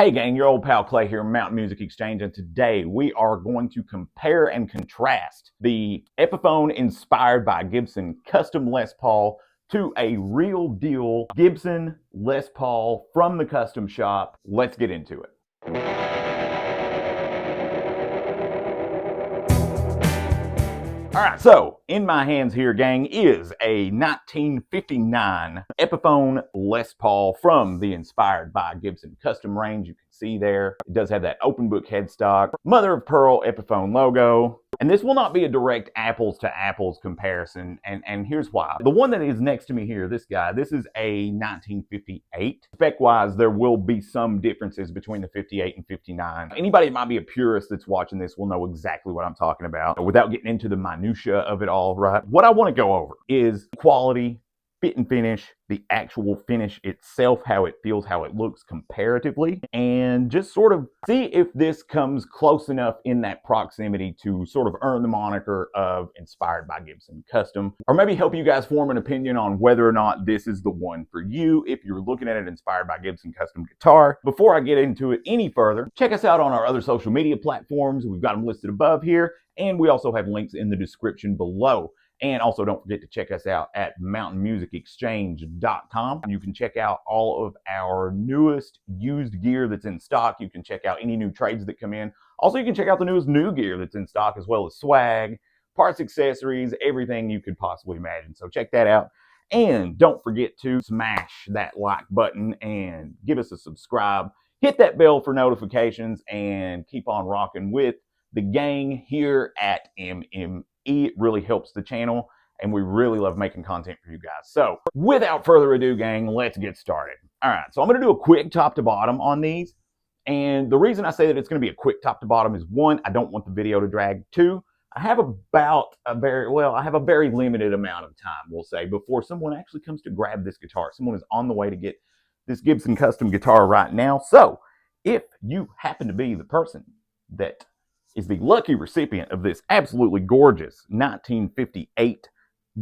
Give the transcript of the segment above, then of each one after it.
Hey gang, your old pal Clay here, Mountain Music Exchange, and today we are going to compare and contrast the Epiphone Inspired by Gibson Custom Les Paul to a real deal Gibson Les Paul from the custom shop. Let's get into it. All right, so in my hands here, gang, is a 1959 Epiphone Les Paul from the Inspired by Gibson Custom range. You can see there, it does have that open book headstock, mother of pearl Epiphone logo. And this will not be a direct apples to apples comparison, and here's why. The one that is next to me here, this guy, this is a 1958. Spec-wise, there will be some differences between the 58 and 59. Anybody that might be a purist that's watching this will know exactly what I'm talking about without getting into the minutia of it all, right? What I want to go over is quality, fit and finish, the actual finish itself, how it feels, how it looks comparatively, and just sort of see if this comes close enough in that proximity to sort of earn the moniker of Inspired by Gibson Custom, or maybe help you guys form an opinion on whether or not this is the one for you if you're looking at an Inspired by Gibson Custom guitar. Before I get into it any further, check us out on our other social media platforms. We've got them listed above here, and we also have links in the description below. And also don't forget to check us out at mountainmusicexchange.com. You can check out all of our newest used gear that's in stock. You can check out any new trades that come in. Also, you can check out the newest new gear that's in stock, as well as swag, parts, accessories, everything you could possibly imagine. So check that out. And don't forget to smash that like button and give us a subscribe. Hit that bell for notifications and keep on rocking with the gang here at MME. It really helps the channel, and we really love making content for you guys. So without further ado, gang, let's get started. All right, so I'm going to do a quick top to bottom on these. And the reason I say that it's going to be a quick top to bottom is, one, I don't want the video to drag. Two, I have a very limited amount of time, we'll say, before someone actually comes to grab this guitar. Someone is on the way to get this Gibson Custom guitar right now. So if you happen to be the person that is the lucky recipient of this absolutely gorgeous 1958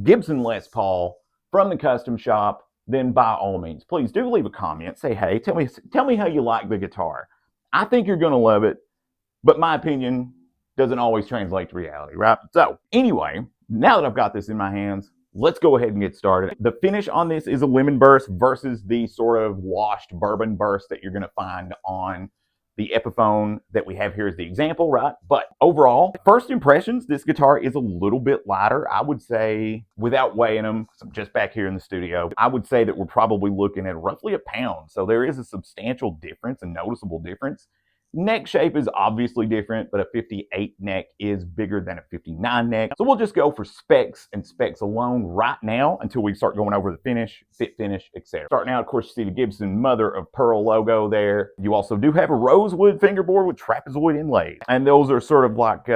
Gibson Les Paul from the custom shop, then by all means, please do leave a comment. Say, hey, tell me how you like the guitar. I think you're going to love it, but my opinion doesn't always translate to reality, right? So anyway, now that I've got this in my hands, let's go ahead and get started. The finish on this is a lemon burst versus the sort of washed bourbon burst that you're going to find on the Epiphone that we have here as the example, right? But overall, first impressions, this guitar is a little bit lighter. I would say, without weighing them, because I'm just back here in the studio, I would say that we're probably looking at roughly a pound. So there is a substantial difference, a noticeable difference. Neck shape is obviously different, but a 58 neck is bigger than a 59 neck. So we'll just go for specs and specs alone right now until we start going over the finish, fit finish, etc. Starting out, of course, you see the Gibson mother of pearl logo there. You also do have a rosewood fingerboard with trapezoid inlaid. And those are sort of like,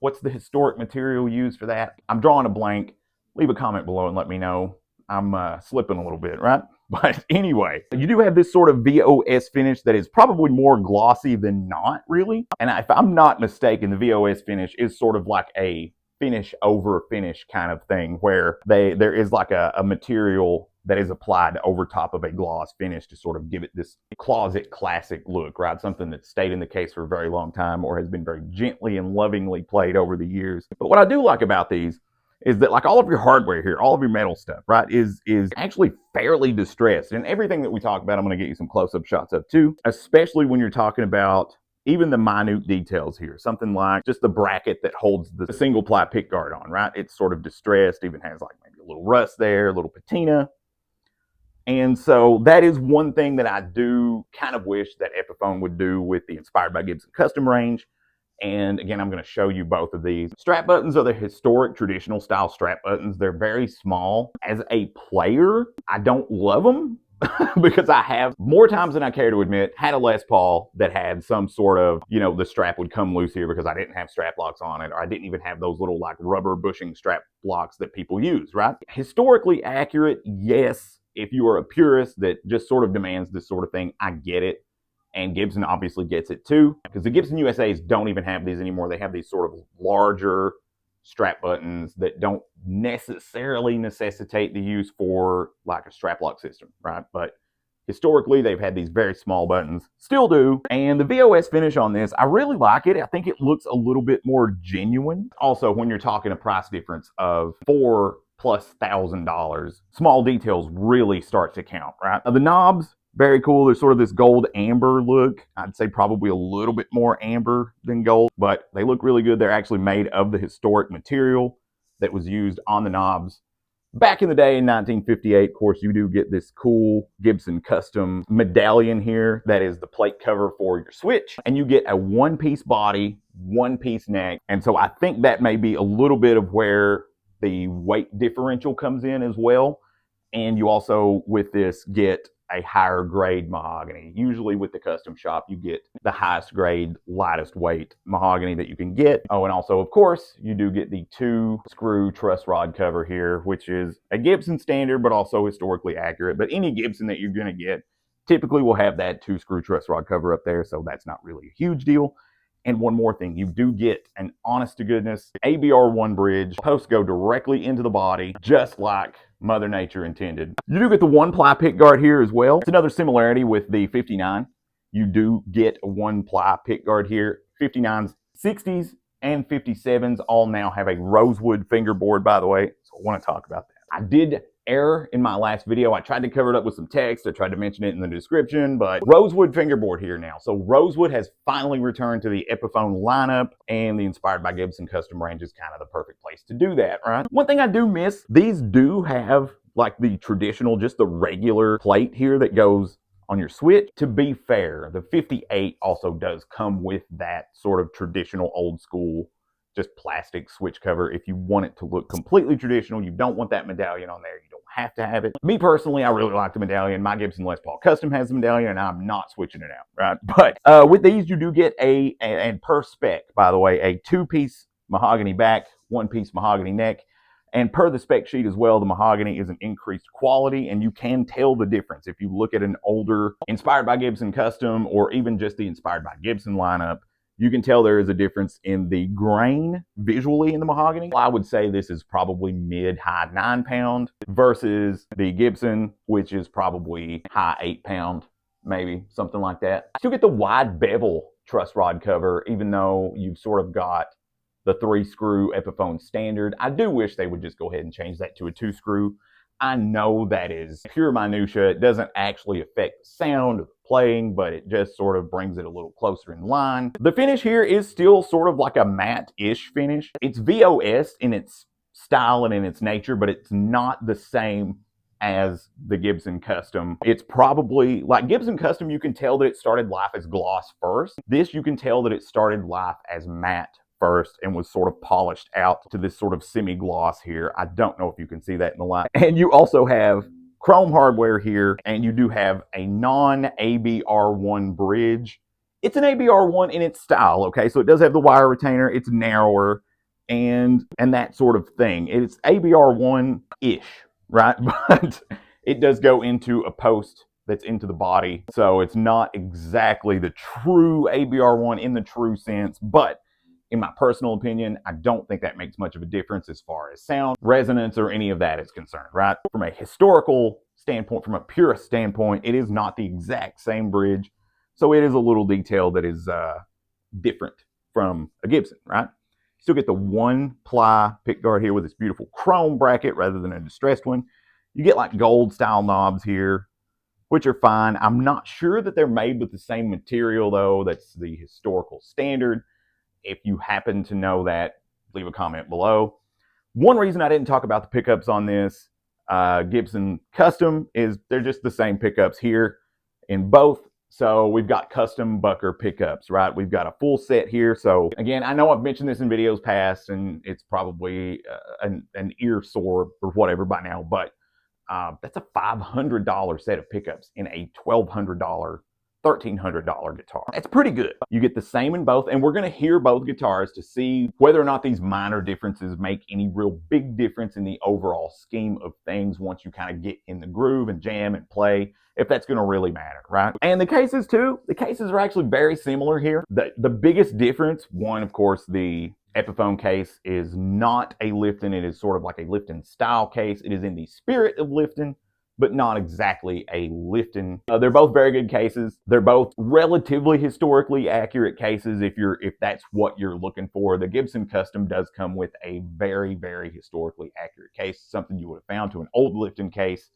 what's the historic material used for that? I'm drawing a blank. Leave a comment below and let me know. I'm slipping a little bit, right? But anyway, you do have this sort of VOS finish that is probably more glossy than not, really. And if I'm not mistaken, the VOS finish is sort of like a finish over finish kind of thing, where there is like a material that is applied over top of a gloss finish to sort of give it this closet classic look, right? Something that's stayed in the case for a very long time or has been very gently and lovingly played over the years. But what I do like about these is that, like, all of your hardware here, all of your metal stuff, right, is actually fairly distressed. And everything that we talk about, I'm going to get you some close-up shots of too, especially when you're talking about even the minute details here. Something like just the bracket that holds the single ply pickguard on, right? It's sort of distressed, even has like maybe a little rust there, a little patina. And so that is one thing that I do kind of wish that Epiphone would do with the Inspired by Gibson Custom range. And again, I'm going to show you both of these. Strap buttons are the historic traditional style strap buttons. They're very small. As a player, I don't love them because I have, more times than I care to admit, had a Les Paul that had some sort of, you know, the strap would come loose here because I didn't have strap locks on it, or I didn't even have those little like rubber bushing strap locks that people use, right? Historically accurate, yes. If you are a purist that just sort of demands this sort of thing, I get it. And Gibson obviously gets it too, because the Gibson USAs don't even have these anymore. They have these sort of larger strap buttons that don't necessarily necessitate the use for like a strap lock system, right? But Historically, they've had these very small buttons, still do. And the VOS finish on this, I really like it. I think it looks a little bit more genuine. Also, when you're talking a price difference of $4,000+, small details really start to count, right? The knobs, very cool. There's sort of this gold amber look. I'd say probably a little bit more amber than gold, but they look really good. They're actually made of the historic material that was used on the knobs back in the day in 1958. Of course, you do get this cool Gibson Custom medallion here. That is the plate cover for your switch. And you get a one-piece body, one-piece neck. And so I think that may be a little bit of where the weight differential comes in as well. And you also, with this, get a higher grade mahogany. Usually with the custom shop, you get the highest grade, lightest weight mahogany that you can get. Oh, and also, of course, you do get the 2-screw truss rod cover here, which is a Gibson standard, but also historically accurate. But any Gibson that you're going to get typically will have that 2-screw truss rod cover up there, so that's not really a huge deal. And one more thing, you do get an honest to goodness ABR1 bridge. Posts go directly into the body, just like Mother Nature intended. You do get the 1-ply pickguard here as well. It's another similarity with the 59. You do get a 1-ply pickguard here. 59s, 60s, and 57s all now have a rosewood fingerboard, by the way. So I want to talk about that. I did error in my last video. I tried to cover it up with some text. I tried to mention it in the description, but rosewood fingerboard here now. So rosewood has finally returned to the Epiphone lineup, and the Inspired by Gibson Custom range is kind of the perfect place to do that, right? One thing I do miss, these do have like the traditional, just the regular plate here that goes on your switch. To be fair, the 58 also does come with that sort of traditional old school just plastic switch cover. If you want it to look completely traditional, you don't want that medallion on there, you don't have to have it. Me personally, I really like the medallion. My Gibson Les Paul Custom has the medallion, and I'm not switching it out, right? But with these, you do get and per spec, by the way, a 2-piece mahogany back, 1-piece mahogany neck. And per the spec sheet as well, the mahogany is an increased quality, and you can tell the difference. If you look at an older Inspired by Gibson Custom, or even just the Inspired by Gibson lineup, you can tell there is a difference in the grain visually in the mahogany. I would say this is probably mid-high 9-pound versus the Gibson, which is probably high 8-pound, maybe something like that. I still get the wide bevel truss rod cover, even though you've sort of got the 3-screw Epiphone standard. I do wish they would just go ahead and change that to a 2-screw. I know that is pure minutia. It doesn't actually affect the sound of the playing, but it just sort of brings it a little closer in line. The finish here is still sort of like a matte-ish finish. It's VOS in its style and in its nature, but it's not the same as the Gibson Custom. It's probably, like Gibson Custom, you can tell that it started life as gloss first. This, you can tell that it started life as matte first and was sort of polished out to this sort of semi-gloss here. I don't know if you can see that in the light. And you also have chrome hardware here, and you do have a non-ABR1 bridge. It's an ABR1 in its style, okay? So it does have the wire retainer, it's narrower, and that sort of thing. It's ABR1-ish, right? But it does go into a post that's into the body, so it's not exactly the true ABR1 in the true sense, but in my personal opinion, I don't think that makes much of a difference as far as sound, resonance, or any of that is concerned, right? From a historical standpoint, from a purist standpoint, it is not the exact same bridge, so it is a little detail that is different from a Gibson, right? Still get the 1-ply pickguard here with this beautiful chrome bracket rather than a distressed one. You get like gold style knobs here, which are fine. I'm not sure that they're made with the same material though. That's the historical standard. If you happen to know that, leave a comment below. One reason I didn't talk about the pickups on this Gibson Custom is they're just the same pickups here in both. So we've got custom Bucker pickups, right? We've got a full set here. So again, I know I've mentioned this in videos past, and it's probably an ear sore or whatever by now, but that's a $500 set of pickups in a $1,200 $1,300 guitar. That's pretty good. You get the same in both, and we're going to hear both guitars to see whether or not these minor differences make any real big difference in the overall scheme of things once you kind of get in the groove and jam and play, if that's going to really matter, right? And the cases too, the cases are actually very similar here. The biggest difference, one, of course, the Epiphone case is not a Lifton. It is sort of like a Lifton style case. It is in the spirit of Lifton, but not exactly a lifting. They're both very good cases. They're both relatively historically accurate cases if that's what you're looking for. The Gibson Custom does come with a very, very historically accurate case, something you would have found to an old lifting case.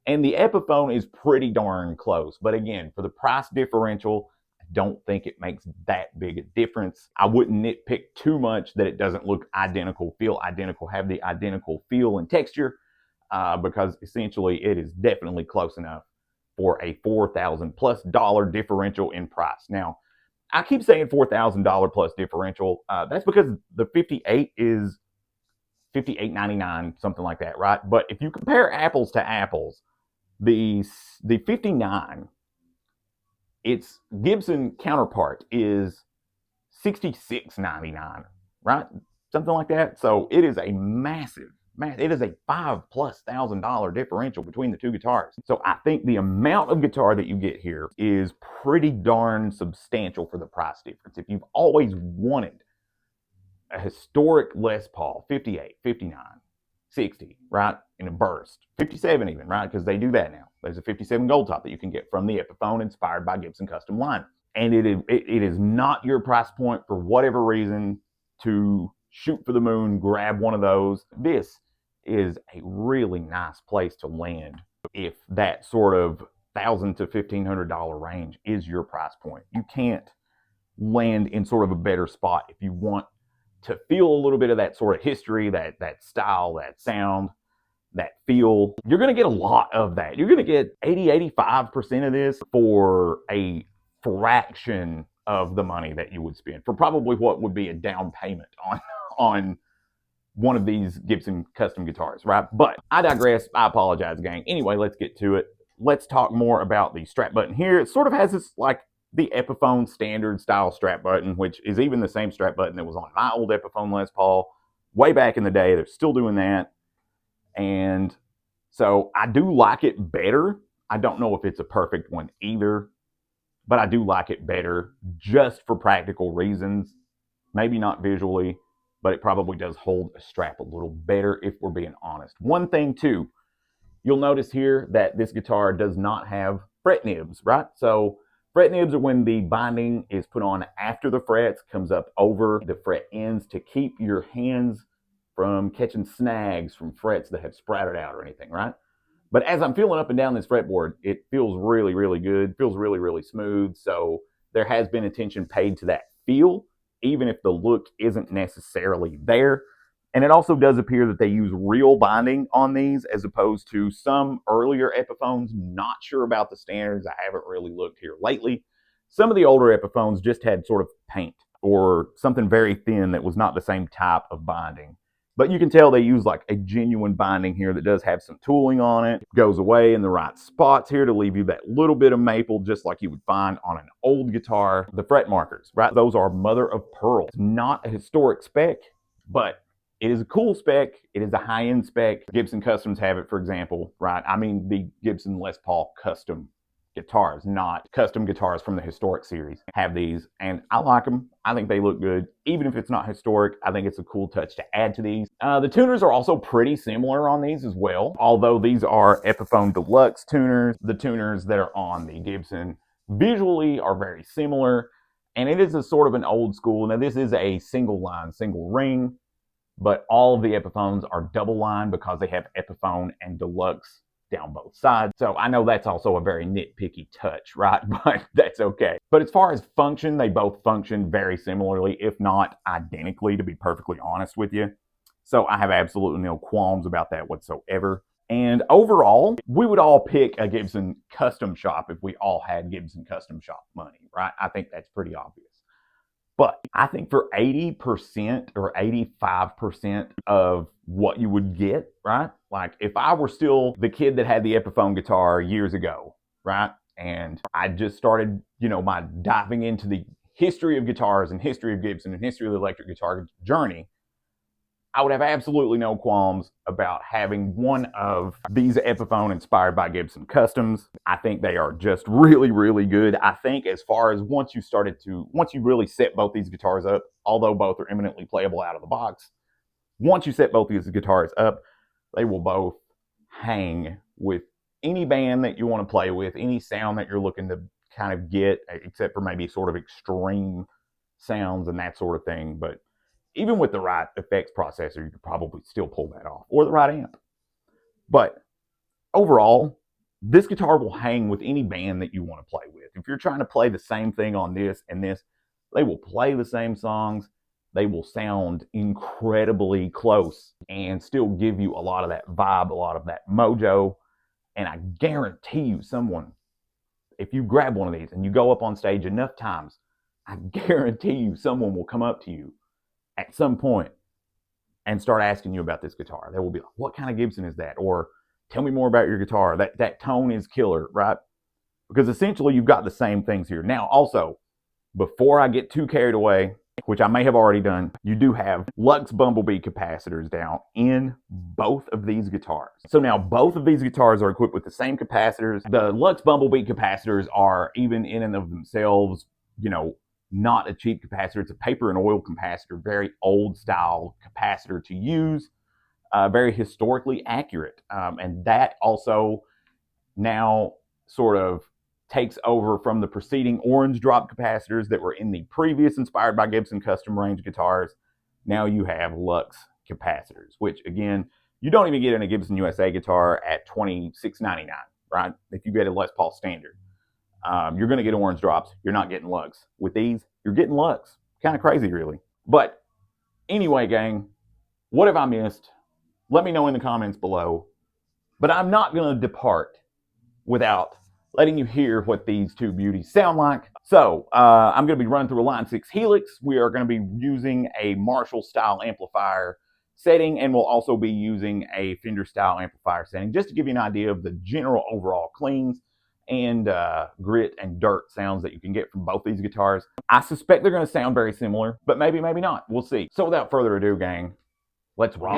And the Epiphone is pretty darn close. But again, for the price differential, I don't think it makes that big a difference. I wouldn't nitpick too much that it doesn't look identical, feel identical, have the identical feel and texture, because essentially it is definitely close enough for a $4,000 plus differential in price. Now, I keep saying $4,000 plus differential. That's because the 58 is $58.99, something like that, right? But if you compare apples to apples, the 59, its Gibson counterpart is $66.99, right? Something like that. So it is a massive, it is a $5,000+ differential between the two guitars. So I think the amount of guitar that you get here is pretty darn substantial for the price difference. If you've always wanted a historic Les Paul, 58, 59, 60, right, in a burst, 57 even, right, because they do that now. There's a 57 gold top that you can get from the Epiphone Inspired by Gibson Custom line. And it is not your price point for whatever reason to shoot for the moon, grab one of those. This is a really nice place to land if that sort of $1,000 to $1,500 range is your price point. You can't land in sort of a better spot if you want to feel a little bit of that sort of history, that style, that sound, that feel. You're going to get a lot of that. You're going to get 80-85% of this for a fraction of the money that you would spend for probably what would be a down payment on one of these Gibson Custom guitars, right? But I digress. I apologize, gang. Anyway, let's get to it. Let's talk more about the strap button here. It sort of has this like the Epiphone standard style strap button, which is even the same strap button that was on my old Epiphone Les Paul way back in the day. They're still doing that. And so I do like it better. I don't know if it's a perfect one either, but I do like it better just for practical reasons. Maybe not visually, but it probably does hold a strap a little better if we're being honest. One thing too, you'll notice here that this guitar does not have fret nibs, right? So fret nibs are when the binding is put on after the frets, comes up over the fret ends to keep your hands from catching snags from frets that have sprouted out or anything, right? But as I'm feeling up and down this fretboard, it feels really, really good, feels really, really smooth. So there has been attention paid to that feel, even if the look isn't necessarily there. And it also does appear that they use real binding on these as opposed to some earlier Epiphones. Not sure about the standards. I haven't really looked here lately. Some of the older Epiphones just had sort of paint or something very thin that was not the same type of binding. But you can tell they use like a genuine binding here that does have some tooling on it. Goes away in the right spots here to leave you that little bit of maple just like you would find on an old guitar. The fret markers, right? Those are mother of pearl. It's not a historic spec, but it is a cool spec. It is a high-end spec. Gibson Customs have it, for example, right? I mean the Gibson Les Paul Custom guitars, not custom guitars from the historic series, have these, and I like them. I think they look good. Even if it's not historic, I think it's a cool touch to add to these. The tuners are also pretty similar on these as well, although these are Epiphone Deluxe tuners. The tuners that are on the Gibson visually are very similar, and it is a sort of an old school. Now this is a single line, single ring, but all of the Epiphones are double line because they have Epiphone and Deluxe down both sides. So I know that's also a very nitpicky touch, right? But that's okay. But as far as function, they both function very similarly, if not identically, to be perfectly honest with you. So I have absolutely no qualms about that whatsoever. And overall, we would all pick a Gibson Custom Shop if we all had Gibson Custom Shop money, right? I think that's pretty obvious. But I think for 80% or 85% of what you would get, right? Like if I were still the kid that had the Epiphone guitar years ago, right? And I just started, my diving into the history of guitars and history of Gibson and history of the electric guitar journey, I would have absolutely no qualms about having one of these Epiphone Inspired by Gibson Customs. I think they are just really, really good. I think as far as once you really set both these guitars up, although both are eminently playable out of the box, once you set both these guitars up, they will both hang with any band that you want to play with, any sound that you're looking to kind of get, except for maybe sort of extreme sounds and that sort of thing. But even with the right effects processor, you could probably still pull that off, or the right amp. But overall, this guitar will hang with any band that you want to play with. If you're trying to play the same thing on this and this, they will play the same songs. They will sound incredibly close and still give you a lot of that vibe, a lot of that mojo. And I guarantee you, someone, if you grab one of these and you go up on stage enough times, I guarantee you someone will come up to you at some point and start asking you about this guitar. They will be like, what kind of Gibson is that? Or tell me more about your guitar. That tone is killer, right? Because essentially you've got the same things here. Now, also, before I get too carried away, which I may have already done, you do have Lux Bumblebee capacitors down in both of these guitars. So now both of these guitars are equipped with the same capacitors. The Lux Bumblebee capacitors are, even in and of themselves, you know, not a cheap capacitor. It's a paper and oil capacitor, very old style capacitor to use, very historically accurate. And that also now sort of takes over from the preceding orange drop capacitors that were in the previous Inspired by Gibson Custom range guitars. Now you have Lux capacitors, which again, you don't even get in a Gibson USA guitar at $26.99, right? If you get a Les Paul Standard. You're going to get orange drops. You're not getting Lux. With these, you're getting Lux. Kind of crazy, really. But anyway, gang, what have I missed? Let me know in the comments below. But I'm not going to depart without letting you hear what these two beauties sound like. So I'm going to be running through a Line 6 Helix. We are going to be using a Marshall style amplifier setting, and we'll also be using a Fender style amplifier setting, just to give you an idea of the general overall cleans and grit and dirt sounds that you can get from both these guitars. I suspect they're going to sound very similar, but maybe, maybe not. We'll see. So without further ado, gang, let's rock.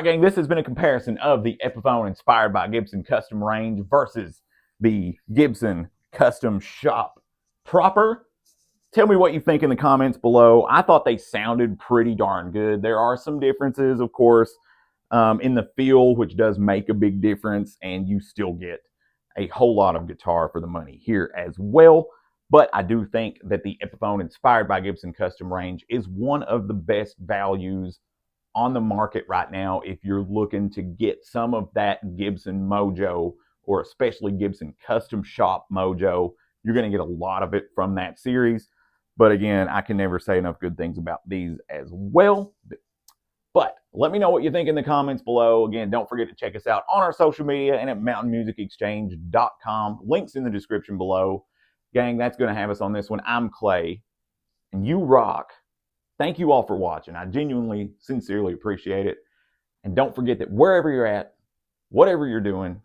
right, gang, this has been a comparison of the Epiphone Inspired by Gibson Custom range versus the Gibson Custom Shop proper. Tell me what you think in the comments below. I thought they sounded pretty darn good. There are some differences, of course, in the feel, which does make a big difference, and you still get a whole lot of guitar for the money here as well. But I do think that the Epiphone Inspired by Gibson Custom range is one of the best values on the market right now if you're looking to get some of that Gibson mojo, or especially Gibson Custom Shop mojo. You're going to get a lot of it from that series. But again, I can never say enough good things about these as well. But let me know what you think in the comments below. Again, don't forget to check us out on our social media and at mountainmusicexchange.com. Links in the description below. Gang, that's going to have us on this one. I'm Clay, and you rock. Thank you all for watching. I genuinely, sincerely appreciate it. And don't forget that wherever you're at, whatever you're doing,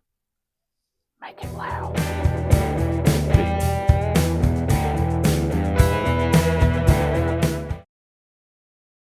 make it loud.